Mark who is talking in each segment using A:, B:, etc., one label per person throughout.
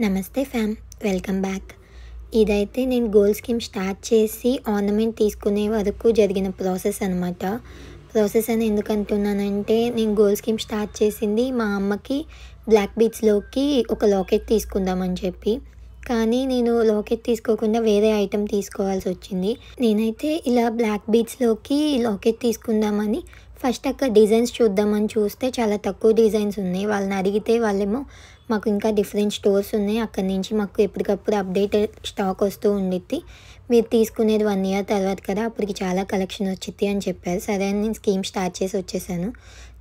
A: నమస్తే ఫ్యామ్, welcome back. ఇదైతే నేను గోల్ స్కీమ్ స్టార్ట్ చేసి ఆర్నమెంట్ తీసుకునే వరకు జరిగిన ప్రాసెస్ అనమాట. ప్రాసెస్ అని ఎందుకు అంటున్నానంటే, నేను గోల్ స్కీమ్ స్టార్ట్ చేసింది మా అమ్మకి బ్లాక్ బీడ్స్లోకి ఒక లాకెట్ తీసుకుందామని చెప్పి. కానీ నేను లాకెట్ తీసుకోకుండా వేరే ఐటెం తీసుకోవాల్సి వచ్చింది. నేనైతే ఇలా బ్లాక్ బీడ్స్లోకి లాకెట్ తీసుకుందామని ఫస్ట్ అక్కడ డిజైన్స్ చూద్దామని చూస్తే చాలా తక్కువ డిజైన్స్ ఉన్నాయి. వాళ్ళని అడిగితే వాళ్ళేమో మాకు ఇంకా డిఫరెంట్ స్టోర్స్ ఉన్నాయి, అక్కడి నుంచి మాకు ఎప్పటికప్పుడు అప్డేటెడ్ స్టాక్ వస్తూ ఉండిద్ది, మీరు తీసుకునేది 1 year తర్వాత కదా, అప్పటికి చాలా కలెక్షన్ వచ్చింది అని చెప్పారు. సరే అని నేను స్కీమ్ స్టార్ట్ చేసి వచ్చేసాను.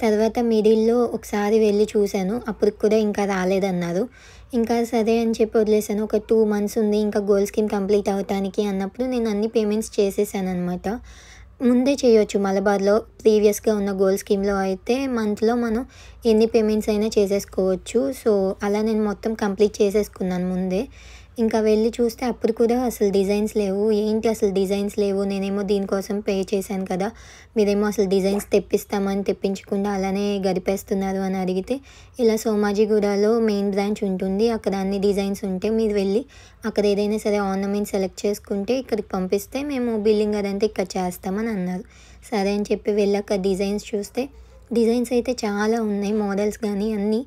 A: తర్వాత మిడిల్లో ఒకసారి వెళ్ళి చూశాను, అప్పటికి కూడా ఇంకా రాలేదన్నారు. ఇంకా సరే అని చెప్పి వదిలేసాను. ఒక 2 months ఉంది ఇంకా గోల్ స్కీమ్ కంప్లీట్ అవటానికి అన్నప్పుడు నేను అన్ని పేమెంట్స్ చేసేసాను అనమాట. ముందే చేయొచ్చు మలబార్లో. ప్రీవియస్గా ఉన్న గోల్ స్కీమ్లో అయితే మంత్లో మనం ఎన్ని పేమెంట్స్ అయినా చేసేసుకోవచ్చు. సో అలా నేను మొత్తం కంప్లీట్ చేసేసుకున్నాను ముందే. ఇంకా వెళ్ళి చూస్తే అప్పుడు కూడా అసలు డిజైన్స్ లేవు. ఏంటి అసలు డిజైన్స్ లేవు, నేనేమో దీనికోసం పే చేశాను కదా, మీరేమో అసలు డిజైన్స్ తెప్పిస్తామని తెప్పించకుండా అలానే గడిపేస్తున్నారు అని అడిగితే, ఇలా సోమాజిగూడలో మెయిన్ బ్రాంచ్ ఉంటుంది, అక్కడ అన్ని డిజైన్స్ ఉంటే మీరు వెళ్ళి అక్కడ ఏదైనా సరే ఆర్నమెంట్ సెలెక్ట్ చేసుకుంటే ఇక్కడికి పంపిస్తే మేము బిల్లింగ్ అదంతా ఇక్కడ చేస్తామని అన్నారు. సరే అని చెప్పి వెళ్ళాక డిజైన్స్ చూస్తే డిజైన్స్ అయితే చాలా ఉన్నాయి, మోడల్స్ కానీ అన్నీ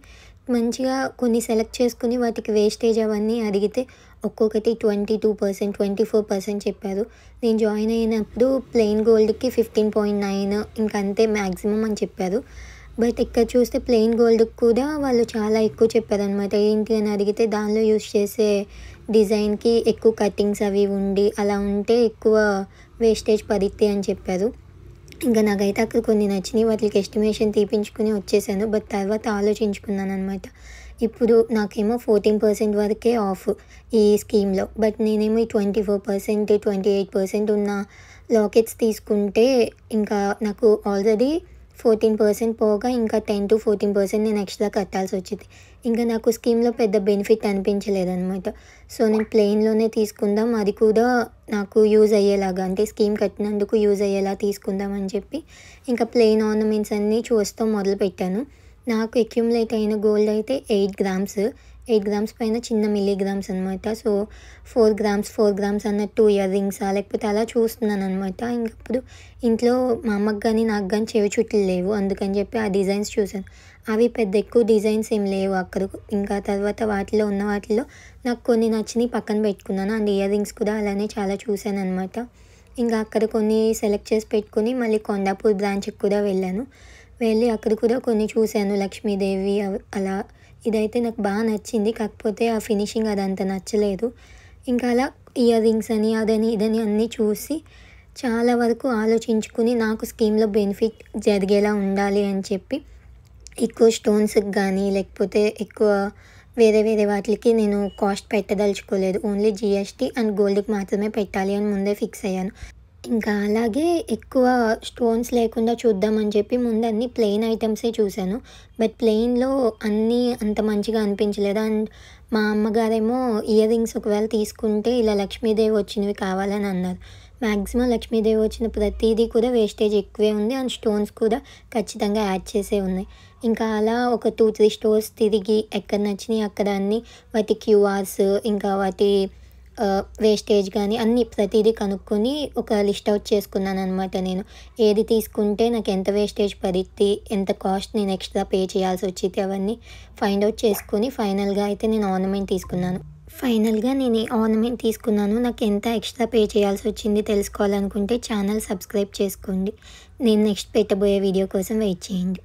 A: మంచిగా కొన్ని సెలెక్ట్ చేసుకుని వాటికి వేస్టేజ్ అవన్నీ అడిగితే ఒక్కొక్కటి 22%, 24% చెప్పారు. నేను జాయిన్ అయినప్పుడు ప్లెయిన్ గోల్డ్కి 15.9 ఇంకంతే మ్యాక్సిమం అని చెప్పారు. బట్ ఇక్కడ చూస్తే ప్లెయిన్ గోల్డ్కి కూడా వాళ్ళు చాలా ఎక్కువ చెప్పారనమాట. ఏంటి అని అడిగితే దానిలో యూస్ చేసే డిజైన్కి ఎక్కువ కటింగ్స్ అవి ఉండి అలా ఉంటే ఎక్కువ వేస్టేజ్ పడిద్ది అని చెప్పారు. ఇంకా నాకైతే అక్కడ కొన్ని నచ్చినాయి, వాటికి ఎస్టిమేషన్ తీపించుకుని వచ్చేసాను. బట్ తర్వాత ఆలోచించుకున్నాను అనమాట. ఇప్పుడు నాకేమో 14% వరకే ఆఫ్ ఈ స్కీమ్లో, బట్ నేనేమో ఈ 24%, 28% ఉన్న లాకెట్స్ తీసుకుంటే ఇంకా నాకు ఆల్రెడీ 14% పోగా ఇంకా 10 to 14% నేను ఎక్స్ట్రా కట్టాల్సి వచ్చింది. ఇంకా నాకు స్కీమ్లో పెద్ద బెనిఫిట్ అనిపించలేదన్నమాట. సో నేను ప్లెయిన్లోనే తీసుకుందాం, అది కూడా నాకు యూజ్ అయ్యేలాగా, అంటే స్కీమ్ కట్టినందుకు యూజ్ అయ్యేలా తీసుకుందాం అని చెప్పి ఇంకా ప్లెయిన్ ఆర్నమెంట్స్ అన్నీ చూస్తూ మొదలుపెట్టాను. నాకు అక్యుములేట్ అయిన గోల్డ్ అయితే 8 grams. 8 grams పైన చిన్న మిల్లీగ్రామ్స్ అనమాట. సో 4 grams అన్నట్టు ఇయర్ రింగ్సా లేకపోతే అలా చూస్తున్నాను అనమాట. ఇంకప్పుడు ఇంట్లో మా అమ్మకి కానీ నాకు కానీ చెవి చుట్లు లేవు, అందుకని చెప్పి ఆ డిజైన్స్ చూసాను. అవి పెద్ద ఎక్కువ డిజైన్స్ ఏం లేవు అక్కడ. ఇంకా తర్వాత వాటిలో ఉన్న వాటిలో నాకు కొన్ని నచ్చినాయి పక్కన పెట్టుకున్నాను. అండ్ ఇయర్ రింగ్స్ కూడా అలానే చాలా చూశాను అనమాట. ఇంకా అక్కడ కొన్ని సెలెక్ట్ చేసి పెట్టుకుని మళ్ళీ కొండాపూర్ బ్రాంచ్కి కూడా వెళ్ళాను. వెళ్ళి అక్కడ కూడా కొన్ని చూశాను, లక్ష్మీదేవి అలా. ఇదైతే నాకు బాగా నచ్చింది, కాకపోతే ఆ ఫినిషింగ్ అదంత నచ్చలేదు. ఇంకా అలా ఇయర్ రింగ్స్ అని అదని ఇదని అన్నీ చూసి చాలా వరకు ఆలోచించుకుని నాకు స్కీమ్లో బెనిఫిట్ జరిగేలా ఉండాలి అని చెప్పి ఎక్కువ స్టోన్స్కి కానీ లేకపోతే ఎక్కువ వేరే వేరే వాటికి నేను కాస్ట్ పెట్టదలుచుకోలేదు. ఓన్లీ GST అండ్ గోల్డ్కి మాత్రమే పెట్టాలి అని ముందే ఫిక్స్ అయ్యాను. ఇంకా అలాగే ఎక్కువ స్టోన్స్ లేకుండా చూద్దామని చెప్పి ముందు అన్ని ప్లెయిన్ ఐటమ్సే చూశాను. బట్ ప్లెయిన్లో అన్నీ అంత మంచిగా అనిపించలేదు. అండ్ మా అమ్మగారేమో ఇయర్ రింగ్స్ ఒకవేళ తీసుకుంటే ఇలా లక్ష్మీదేవి వచ్చినవి కావాలని అన్నారు. మ్యాక్సిమం లక్ష్మీదేవి వచ్చిన ప్రతిదీ కూడా వేస్టేజ్ ఎక్కువే ఉంది, అండ్ స్టోన్స్ కూడా ఖచ్చితంగా యాడ్ చేసే ఉన్నాయి. ఇంకా అలా ఒక 2-3 స్టోర్స్ తిరిగి ఎక్కడ నచ్చినాయి అక్కడ అన్నీ వాటి QRs ఇంకా వాటి వేస్టేజ్ కానీ అన్నీ ప్రతిదీ కనుక్కొని ఒక లిస్ట్ అవుట్ చేసుకున్నాను అనమాట. నేను ఏది తీసుకుంటే నాకు ఎంత వేస్టేజ్ పడిద్ది, ఎంత కాస్ట్ నేను ఎక్స్ట్రా పే చేయాల్సి వచ్చింది, అవన్నీ ఫైండ్ అవుట్ చేసుకొని ఫైనల్గా అయితే నేను ఆర్నమెంట్ తీసుకున్నాను. ఫైనల్గా నేను ఈ ఆర్నమెంట్ తీసుకున్నాను. నాకు ఎంత ఎక్స్ట్రా పే చేయాల్సి వచ్చింది తెలుసుకోవాలనుకుంటే ఛానల్ సబ్స్క్రైబ్ చేసుకోండి. నేను నెక్స్ట్ పెట్టబోయే వీడియో కోసం వెయిట్ చేయండి.